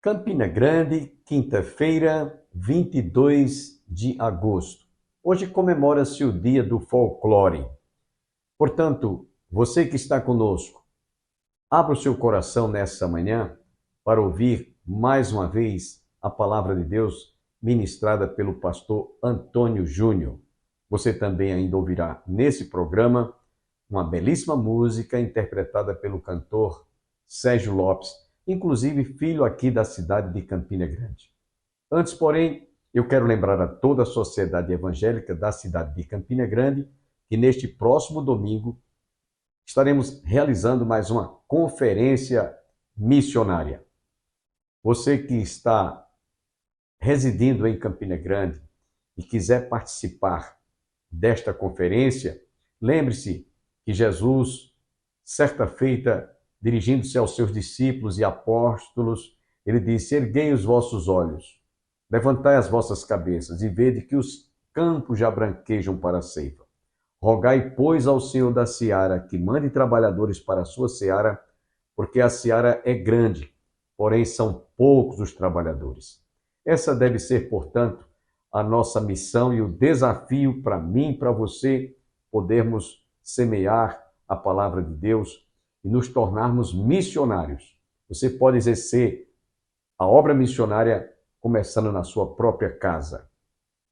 Campina Grande, quinta-feira, 22 de agosto. Hoje comemora-se o Dia do Folclore. Portanto, você que está conosco, abra o seu coração nessa manhã para ouvir mais uma vez a palavra de Deus ministrada pelo pastor Antônio Júnior. Você também ainda ouvirá nesse programa uma belíssima música interpretada pelo cantor Sérgio Lopes, inclusive filho aqui da cidade de Campina Grande. Antes, porém, eu quero lembrar a toda a sociedade evangélica da cidade de Campina Grande que neste próximo domingo estaremos realizando mais uma conferência missionária. Você que está residindo em Campina Grande e quiser participar desta conferência, lembre-se que Jesus, certa feita, dirigindo-se aos seus discípulos e apóstolos, ele disse: erguei os vossos olhos, levantai as vossas cabeças e vede que os campos já branquejam para a ceifa. Rogai, pois, ao Senhor da seara que mande trabalhadores para a sua seara, porque a seara é grande, porém são poucos os trabalhadores. Essa deve ser, portanto, a nossa missão e o desafio para mim e para você podermos semear a palavra de Deus e nos tornarmos missionários. Você pode exercer a obra missionária começando na sua própria casa,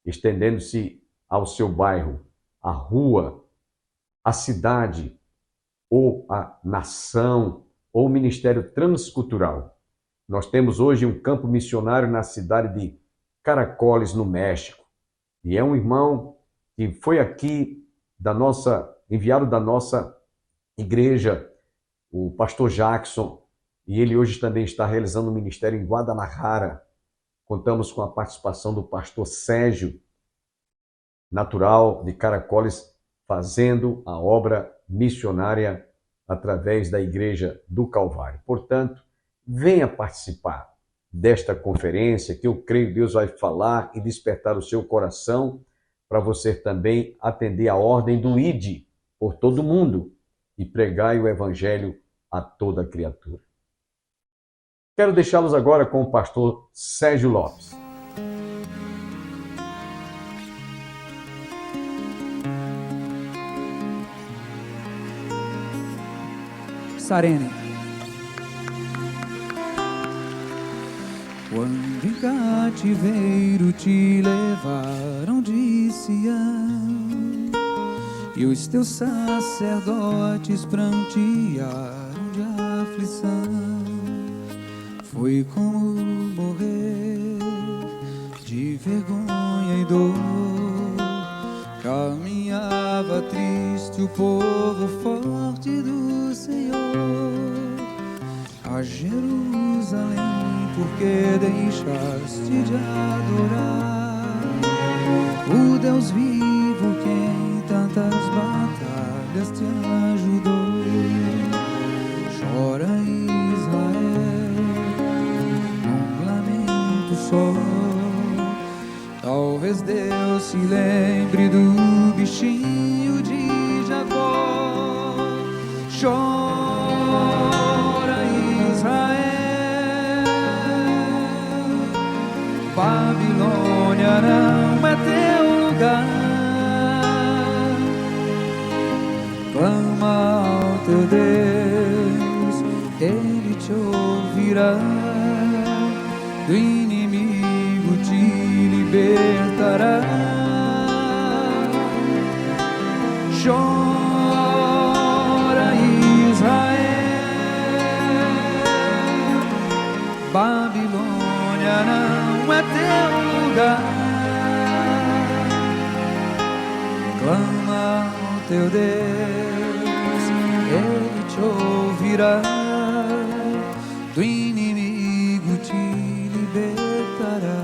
estendendo-se ao seu bairro, a rua, a cidade, ou a nação, ou o ministério transcultural. Nós temos hoje um campo missionário na cidade de Caracoles, no México. E é um irmão que foi aqui enviado da nossa igreja, o pastor Jackson, e ele hoje também está realizando um ministério em Guadalajara. Contamos com a participação do pastor Sérgio, natural de Caracoles, fazendo a obra missionária através da Igreja do Calvário. Portanto, venha participar desta conferência, que eu creio que Deus vai falar e despertar o seu coração para você também atender a ordem do Ide por todo mundo e pregai o Evangelho a toda criatura. Quero deixá-los agora com o pastor Sérgio Lopes. Sarene. Quando em cativeiro te levaram de Sião e os teus sacerdotes prantearam de aflição, foi como morrer de vergonha e dor. Caminhava triste o povo forte do Senhor a Jerusalém, porque deixaste de adorar o Deus vivo que em tantas batalhas te ajudou. Chora Israel, num lamento só. Talvez Deus se lembre do bichinho de Jacó. Chora Israel, Babilônia não é teu lugar. Clama ao teu Deus, Ele te ouvirá. Do inimigo te libertará. Chora Israel, Babilônia não é teu lugar. Clama ao teu Deus, Ele te ouvirá. Do inimigo te libertará.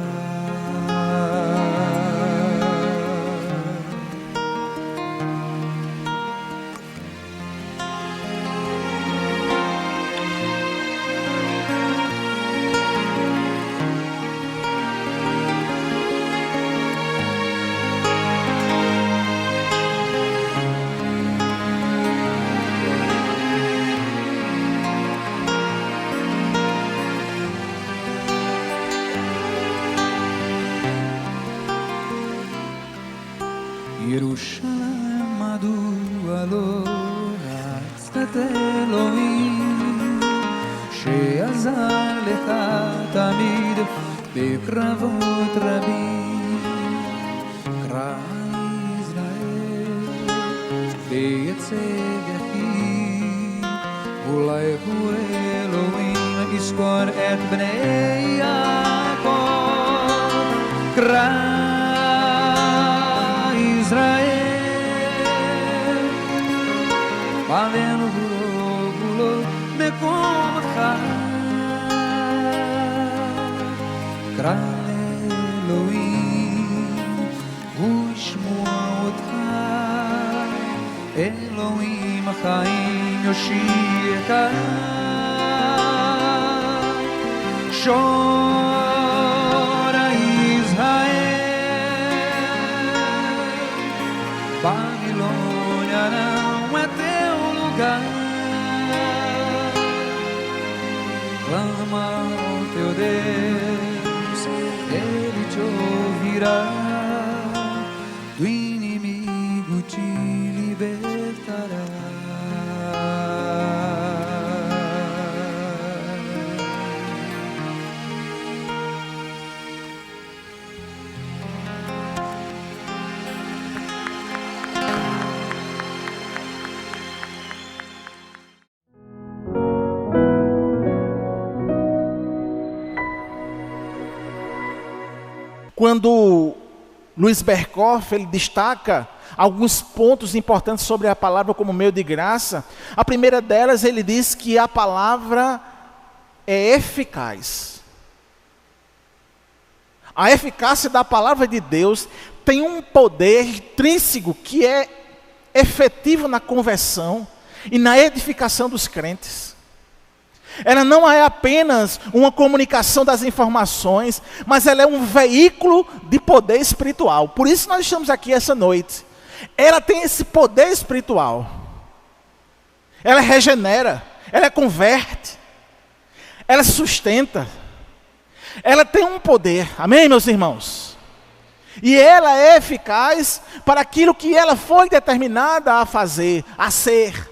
ירושלים מדוע לא רצת אלוהים שעזר לך תמיד בקרבות רבים קרא ישראל וייצג יחיד אולי הוא אלוהים יזכור את בני יעקב קרא Valendo gulo מקומך קרא לאלוהים הוא ישמע אותך אלוהים החיים יושיעך שור ישראל Babilônia não é teu lugar Clama ao teu Deus, Ele te ouvirá Do inimigo te libertará Quando Luiz Berkoff ele destaca alguns pontos importantes sobre a palavra como meio de graça, a primeira delas ele diz que a palavra é eficaz. A eficácia da palavra de Deus tem um poder intrínseco que é efetivo na conversão e na edificação dos crentes. Ela não é apenas uma comunicação das informações, mas ela é um veículo de poder espiritual. Por isso nós estamos aqui essa noite. Ela tem esse poder espiritual. Ela regenera, ela converte, ela sustenta. Ela tem um poder, amém, meus irmãos? E ela é eficaz para aquilo que ela foi determinada a fazer, a ser.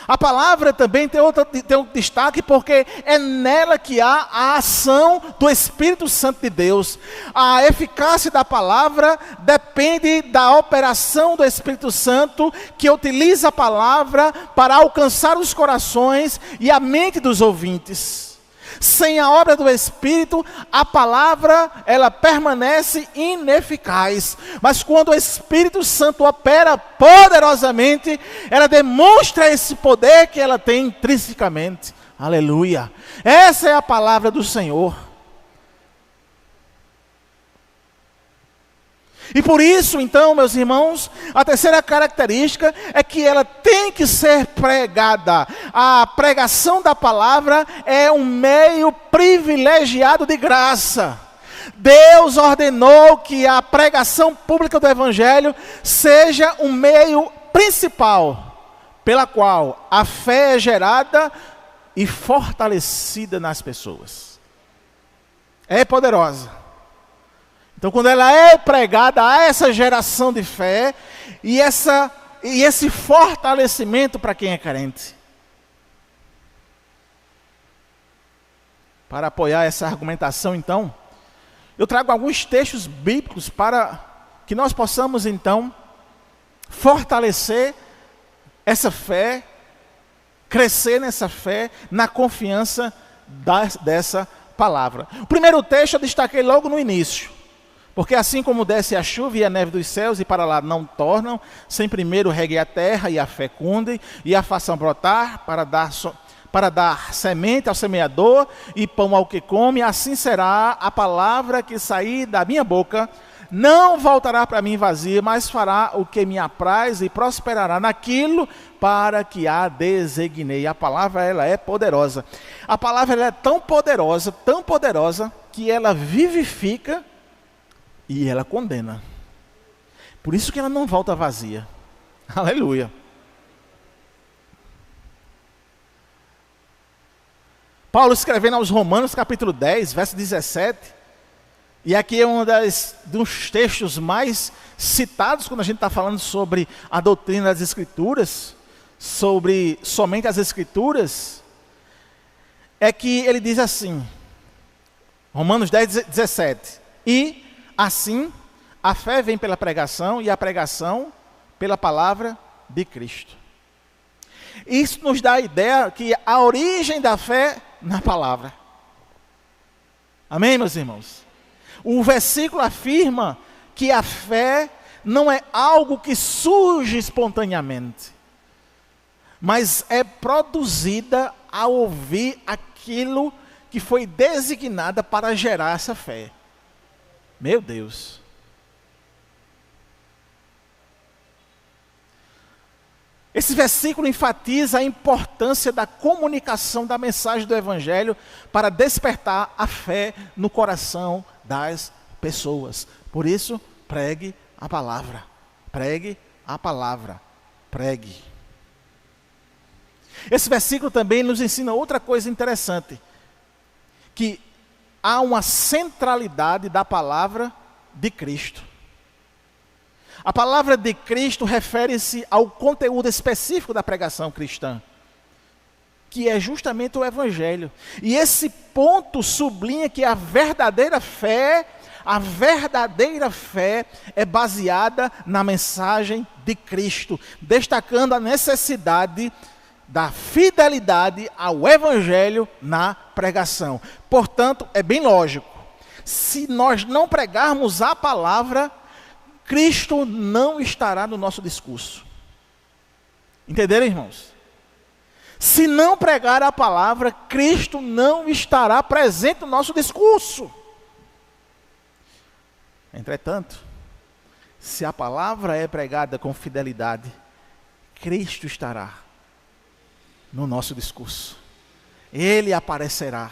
A palavra também tem um destaque porque é nela que há a ação do Espírito Santo de Deus. A eficácia da palavra depende da operação do Espírito Santo que utiliza a palavra para alcançar os corações e a mente dos ouvintes. Sem a obra do Espírito, a palavra ela permanece ineficaz. Mas quando o Espírito Santo opera poderosamente, ela demonstra esse poder que ela tem intrinsecamente. Aleluia! Essa é a palavra do Senhor. E por isso, então, meus irmãos, a terceira característica é que ela tem que ser pregada. A pregação da palavra é um meio privilegiado de graça. Deus ordenou que a pregação pública do Evangelho seja um meio principal, pela qual a fé é gerada e fortalecida nas pessoas. É poderosa. Então, quando ela é pregada, há essa geração de fé e esse fortalecimento para quem é crente. Para apoiar essa argumentação, então, eu trago alguns textos bíblicos para que nós possamos, então, fortalecer essa fé, crescer nessa fé, na confiança dessa palavra. O primeiro texto eu destaquei logo no início. Porque assim como desce a chuva e a neve dos céus e para lá não tornam, sem primeiro regue a terra e a fecunde e a façam brotar para dar semente ao semeador e pão ao que come, assim será a palavra que sair da minha boca, não voltará para mim vazia, mas fará o que me apraz e prosperará naquilo para que a designei. A palavra ela é poderosa. A palavra ela é tão poderosa, que ela vivifica e ela condena. Por isso que ela não volta vazia. Aleluia. Paulo escrevendo aos Romanos, capítulo 10, verso 17, E aqui é dos textos mais citados quando a gente está falando sobre a doutrina das Escrituras, sobre somente as Escrituras, é que ele diz assim, Romanos 10, 17, e assim a fé vem pela pregação e a pregação pela palavra de Cristo. Isso nos dá a ideia que a origem da fé na palavra. Amém, meus irmãos? O versículo afirma que a fé não é algo que surge espontaneamente, mas é produzida ao ouvir aquilo que foi designada para gerar essa fé. Meu Deus. Esse versículo enfatiza a importância da comunicação da mensagem do Evangelho para despertar a fé no coração das pessoas. Por isso, pregue a palavra. Pregue a palavra. Pregue. Esse versículo também nos ensina outra coisa interessante, que há uma centralidade da palavra de Cristo. A palavra de Cristo refere-se ao conteúdo específico da pregação cristã, que é justamente o Evangelho. E esse ponto sublinha que a verdadeira fé é baseada na mensagem de Cristo, destacando a necessidade da fidelidade ao Evangelho na pregação. Portanto, é bem lógico, se nós não pregarmos a palavra, Cristo não estará no nosso discurso. Entenderam, irmãos? Se não pregar a palavra, Cristo não estará presente no nosso discurso. Entretanto, se a palavra é pregada com fidelidade, Cristo estará no nosso discurso. Ele aparecerá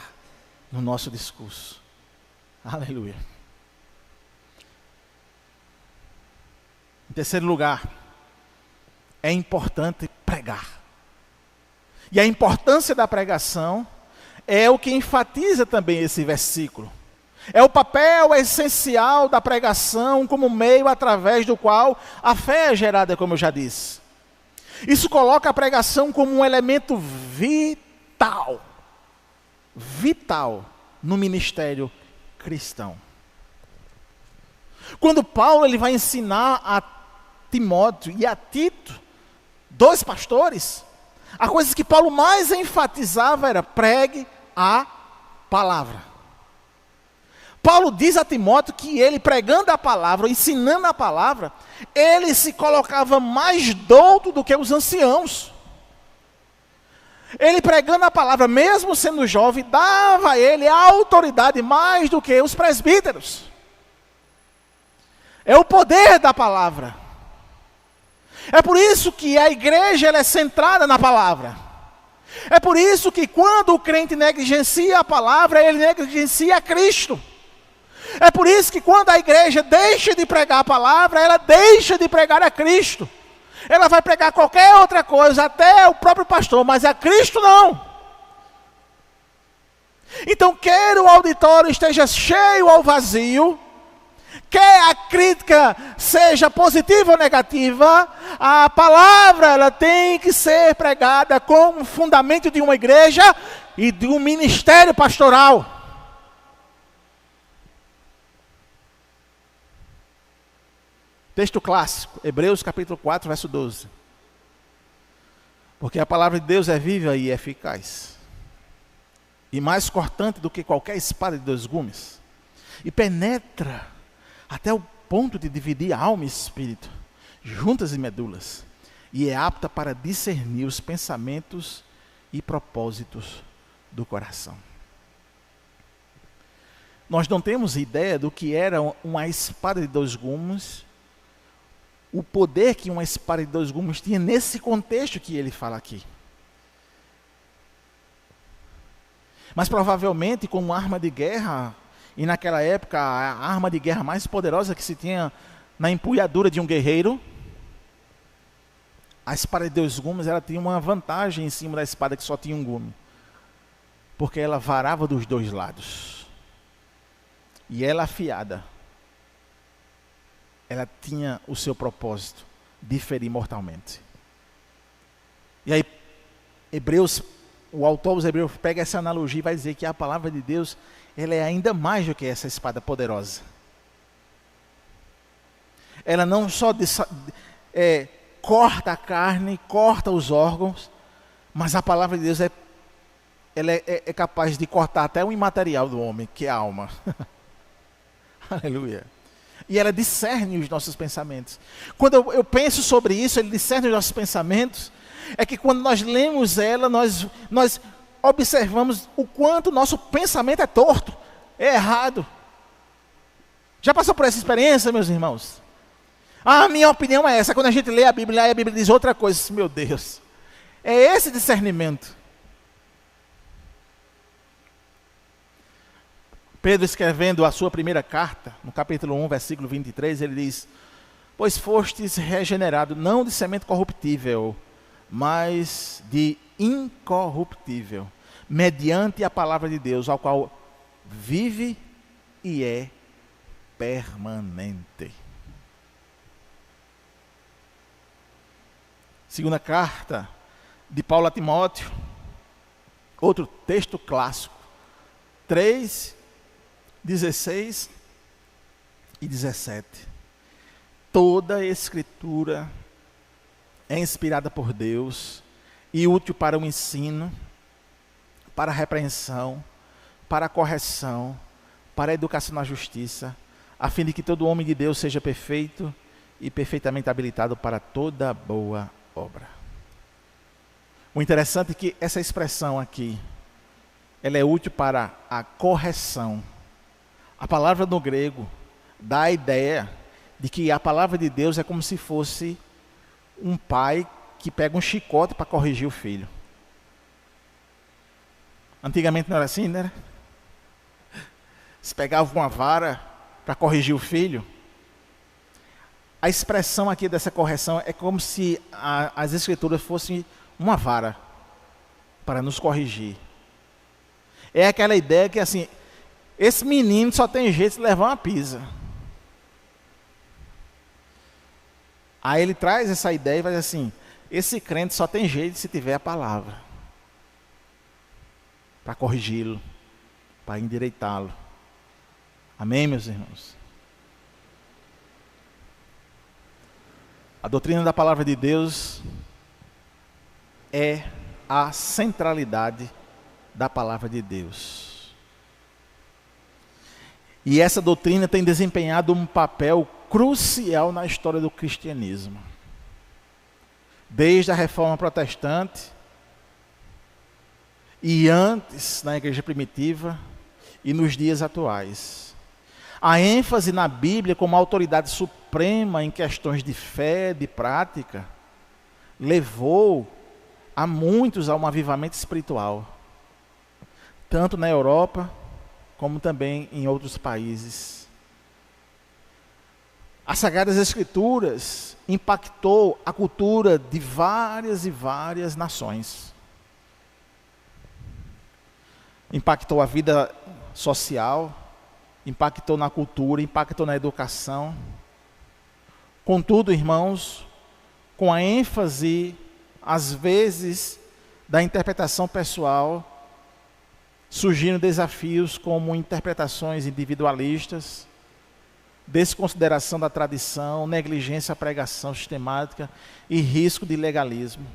no nosso discurso. Aleluia. Em terceiro lugar, é importante pregar. E a importância da pregação é o que enfatiza também esse versículo. É o papel essencial da pregação como meio através do qual a fé é gerada, como eu já disse. Isso coloca a pregação como um elemento vital no ministério cristão. Quando Paulo ele vai ensinar a Timóteo e a Tito, dois pastores, a coisa que Paulo mais enfatizava era: pregue a palavra. Paulo diz a Timóteo que ele, pregando a palavra, ensinando a palavra, ele se colocava mais douto do que os anciãos. Ele, pregando a palavra, mesmo sendo jovem, dava a ele a autoridade mais do que os presbíteros. É o poder da palavra. É por isso que a igreja ela é centrada na palavra. É por isso que quando o crente negligencia a palavra, ele negligencia Cristo. É por isso que quando a igreja deixa de pregar a palavra, ela deixa de pregar a Cristo. Ela vai pregar qualquer outra coisa, até o próprio pastor, mas a Cristo não. Então, quer o auditório esteja cheio ou vazio, quer a crítica seja positiva ou negativa, a palavra ela tem que ser pregada como fundamento de uma igreja e de um ministério pastoral. Texto clássico, Hebreus capítulo 4, verso 12. Porque a palavra de Deus é viva e eficaz, e mais cortante do que qualquer espada de dois gumes, e penetra até o ponto de dividir alma e espírito, juntas e medulas, e é apta para discernir os pensamentos e propósitos do coração. Nós não temos ideia do que era uma espada de dois gumes, o poder que uma espada de dois gumes tinha nesse contexto que ele fala aqui. Mas provavelmente como arma de guerra, e naquela época a arma de guerra mais poderosa que se tinha na empunhadura de um guerreiro, a espada de dois gumes ela tinha uma vantagem em cima da espada que só tinha um gume, porque ela varava dos dois lados. E ela afiada, ela tinha o seu propósito de ferir mortalmente. E aí, o autor dos Hebreus pega essa analogia e vai dizer que a palavra de Deus, ela é ainda mais do que essa espada poderosa. Ela não só corta a carne, corta os órgãos, mas a palavra de Deus ela é capaz de cortar até o imaterial do homem, que é a alma. Aleluia. E ela discerne os nossos pensamentos. Quando eu penso sobre isso, ele discerne os nossos pensamentos, é que quando nós lemos ela, nós observamos o quanto o nosso pensamento é torto, é errado. Já passou por essa experiência, meus irmãos? A minha opinião é essa. Quando a gente lê a Bíblia diz outra coisa. Meu Deus, é esse discernimento. Pedro, escrevendo a sua primeira carta, no capítulo 1, versículo 23, ele diz: pois fostes regenerado, não de semente corruptível, mas de incorruptível, mediante a palavra de Deus, ao qual vive e é permanente. Segunda carta de Paulo a Timóteo, outro texto clássico, 3:16 e 17. Toda a Escritura é inspirada por Deus e útil para o ensino, para a repreensão, para a correção, para a educação na justiça, a fim de que todo homem de Deus seja perfeito e perfeitamente habilitado para toda boa obra. O interessante é que essa expressão aqui, ela é útil para a correção. A palavra no grego dá a ideia de que a palavra de Deus é como se fosse um pai que pega um chicote para corrigir o filho. Antigamente não era assim, né? Se pegava uma vara para corrigir o filho. A expressão aqui dessa correção é como se as Escrituras fossem uma vara para nos corrigir. É aquela ideia que assim, esse menino só tem jeito de levar uma pisa. Aí ele traz essa ideia e vai dizer assim: esse crente só tem jeito se tiver a palavra para corrigi-lo, para endireitá-lo. Amém, meus irmãos? A doutrina da palavra de Deus é a centralidade da palavra de Deus. E essa doutrina tem desempenhado um papel crucial na história do cristianismo. Desde a Reforma Protestante, e antes na Igreja Primitiva, e nos dias atuais. A ênfase na Bíblia como autoridade suprema em questões de fé, de prática, levou a muitos a um avivamento espiritual, tanto na Europa, como também em outros países. As Sagradas Escrituras impactou a cultura de várias e várias nações. Impactou a vida social, impactou na cultura, impactou na educação. Contudo, irmãos, com a ênfase, às vezes, da interpretação pessoal, surgiram desafios como interpretações individualistas, desconsideração da tradição, negligência à pregação sistemática e risco de legalismo.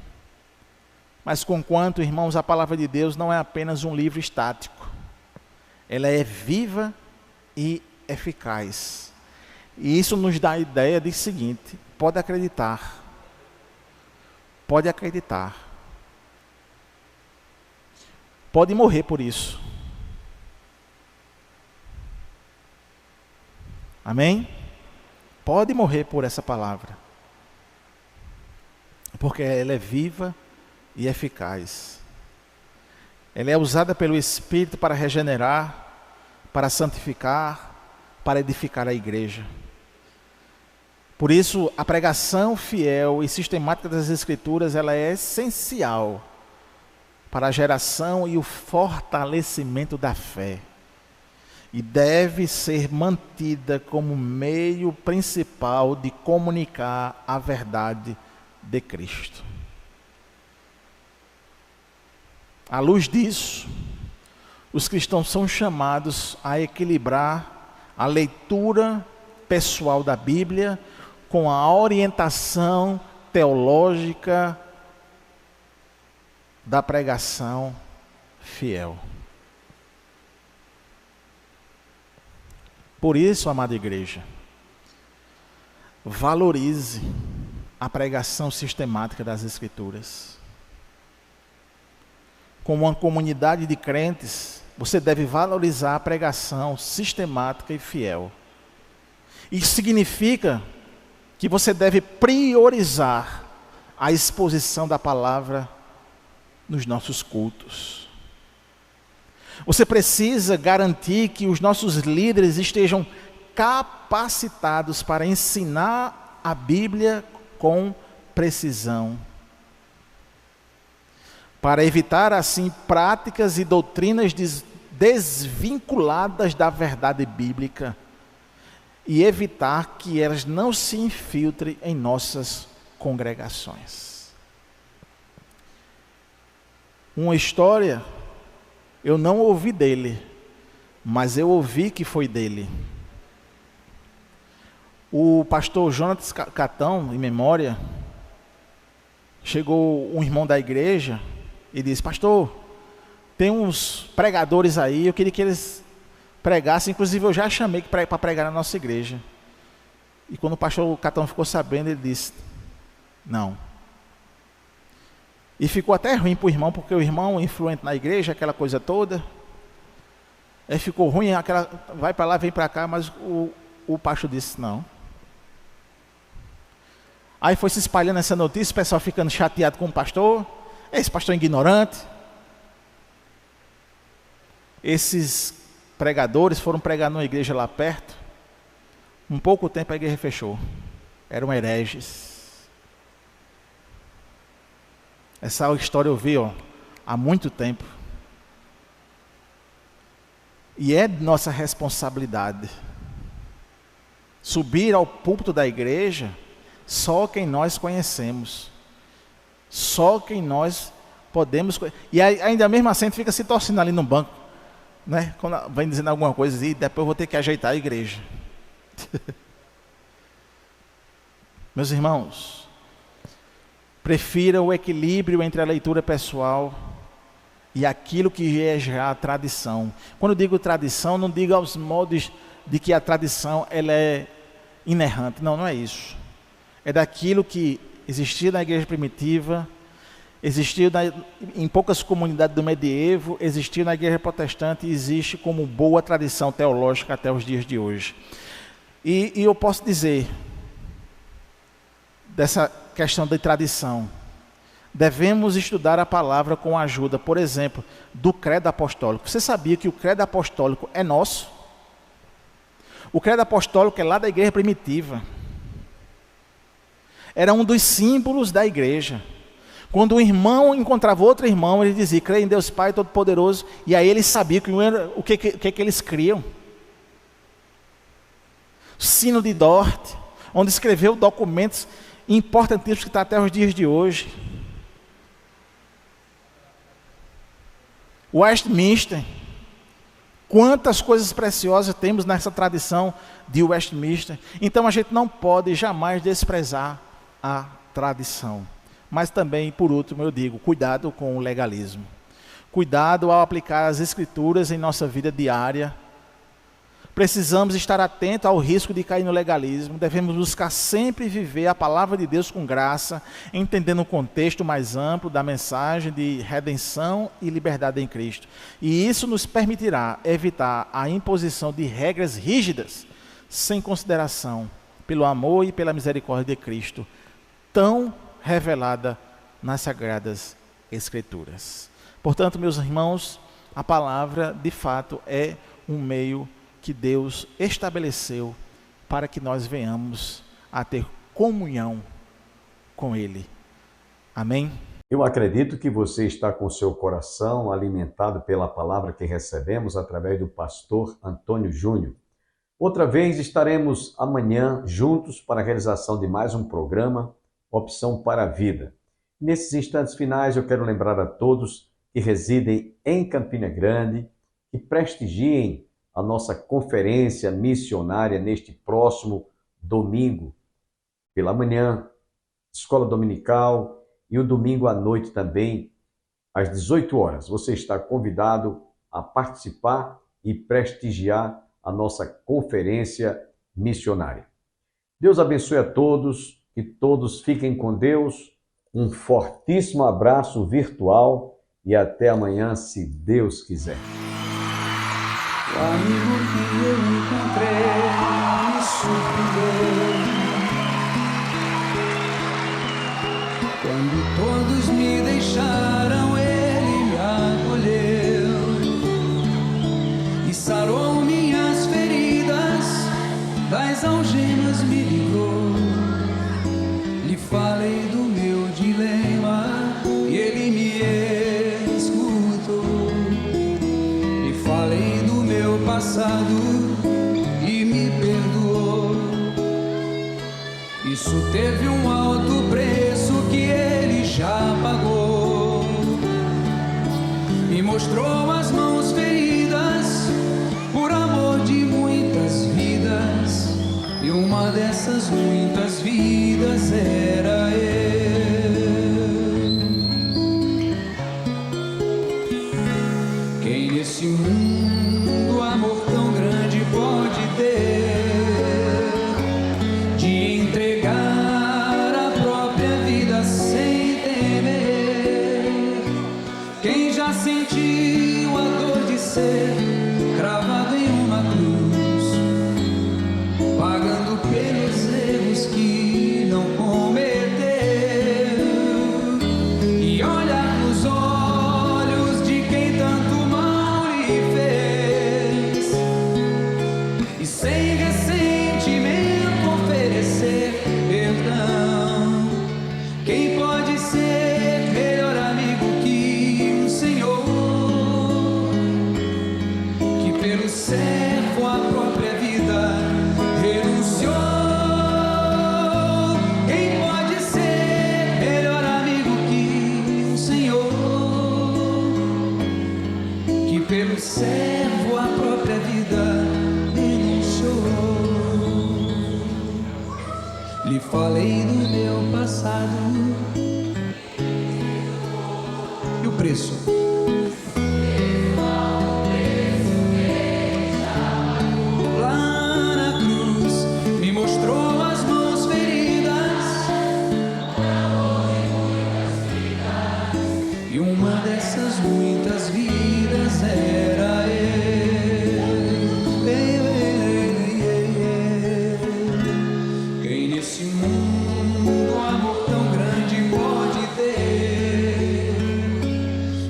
Mas conquanto, irmãos, a palavra de Deus não é apenas um livro estático. Ela é viva e eficaz. E isso nos dá a ideia de seguinte: pode acreditar. Pode acreditar. Pode morrer por isso. Amém? Pode morrer por essa palavra. Porque ela é viva e eficaz. Ela é usada pelo Espírito para regenerar, para santificar, para edificar a igreja. Por isso, a pregação fiel e sistemática das Escrituras, ela é essencial para a geração e o fortalecimento da fé. e deve ser mantida como meio principal de comunicar a verdade de Cristo. À luz disso, os cristãos são chamados a equilibrar a leitura pessoal da Bíblia com a orientação teológica da pregação fiel. Por isso, amada igreja, valorize a pregação sistemática das Escrituras. Como uma comunidade de crentes, você deve valorizar a pregação sistemática e fiel. Isso significa que você deve priorizar a exposição da palavra nos nossos cultos. Você precisa garantir que os nossos líderes estejam capacitados para ensinar a Bíblia com precisão, para evitar assim práticas e doutrinas desvinculadas da verdade bíblica e evitar que elas não se infiltrem em nossas congregações. Uma história eu não ouvi dele, mas eu ouvi que foi dele. O pastor Jonatas Catão, em memória, chegou um irmão da igreja e disse: pastor, tem uns pregadores aí, eu queria que eles pregassem, inclusive eu já chamei para pregar na nossa igreja. E quando o pastor Catão ficou sabendo, ele disse: não. E ficou até ruim para o irmão, porque o irmão influente na igreja, aquela coisa toda. Aí ficou ruim, vai para lá, vem para cá, mas o pastor disse: não. Aí foi se espalhando essa notícia, o pessoal ficando chateado com o pastor. Esse pastor ignorante. Esses pregadores foram pregar numa igreja lá perto. Um pouco tempo a igreja fechou. Eram hereges. Essa história eu vi há muito tempo. E é nossa responsabilidade subir ao púlpito da igreja só quem nós conhecemos. Só quem nós podemos conhecer. E ainda mesmo assim a gente fica se torcendo ali no banco, né? Quando vem dizendo alguma coisa e depois eu vou ter que ajeitar a igreja. Meus irmãos, prefira o equilíbrio entre a leitura pessoal e aquilo que é já a tradição. Quando eu digo tradição, não digo aos modos de que a tradição ela é inerrante. Não, não é isso. É daquilo que existia na igreja primitiva, existiu em poucas comunidades do medievo, existiu na igreja protestante e existe como boa tradição teológica até os dias de hoje. E eu posso dizer, dessa questão da tradição, devemos estudar a palavra com a ajuda, por exemplo, do credo apostólico. Você sabia que o credo apostólico é nosso? O credo apostólico é lá da igreja primitiva. Era um dos símbolos da igreja. Quando um irmão encontrava outro irmão, ele dizia: creia em Deus Pai Todo-Poderoso. E aí eles sabiam o que eles criam. Sino de Dort, onde escreveu documentos importantíssimos que estão até os dias de hoje. Westminster. Quantas coisas preciosas temos nessa tradição de Westminster. Então a gente não pode jamais desprezar a tradição. Mas também, por último, eu digo, cuidado com o legalismo. Cuidado ao aplicar as escrituras em nossa vida diária. Precisamos estar atentos ao risco de cair no legalismo. Devemos buscar sempre viver a palavra de Deus com graça, entendendo o contexto mais amplo da mensagem de redenção e liberdade em Cristo. E isso nos permitirá evitar a imposição de regras rígidas, sem consideração pelo amor e pela misericórdia de Cristo, tão revelada nas Sagradas Escrituras. Portanto, meus irmãos, a palavra, de fato, é um meio que Deus estabeleceu para que nós venhamos a ter comunhão com Ele. Amém? Eu acredito que você está com seu coração alimentado pela palavra que recebemos através do pastor Antônio Júnior. Outra vez estaremos amanhã juntos para a realização de mais um programa, Opção para a Vida. Nesses instantes finais eu quero lembrar a todos que residem em Campina Grande que prestigiem a nossa conferência missionária neste próximo domingo, pela manhã, escola dominical, e o domingo à noite também, às 18 horas. Você está convidado a participar e prestigiar a nossa conferência missionária. Deus abençoe a todos, que todos fiquem com Deus. Um fortíssimo abraço virtual e até amanhã, se Deus quiser. O amigo que eu encontrei me surpreendeu. Quando todos me deixaram, ele me acolheu e sarou minhas feridas, das algemas me livrou. Lhe falei do meu dilema e ele me escutou. Lhe falei do meu passado e me perdoou. Isso teve um alto preço que ele já pagou. Me mostrou as mãos feridas por amor de muitas vidas, e uma dessas muitas vidas era eu. Quem nesse mundo amor tão grande pode ter, sentiu a dor de ser cravado em uma cruz, pagando pelos erros que não cometeu, e olhar nos olhos de quem tanto mal lhe fez, e sem ressentimento oferecer perdão. Quem pode ser melhor amigo que Senhor, que pelo servo a própria vida renunciou? Quem pode ser melhor amigo que o Senhor, que pelo servo a própria vida renunciou? Lhe falei do meu passado e o preço. Lá na cruz me mostrou as mãos feridas, e uma dessas muitas vidas era quem nesse mundo amor tão grande pode ter,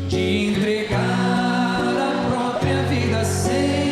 de entregar a própria vida sem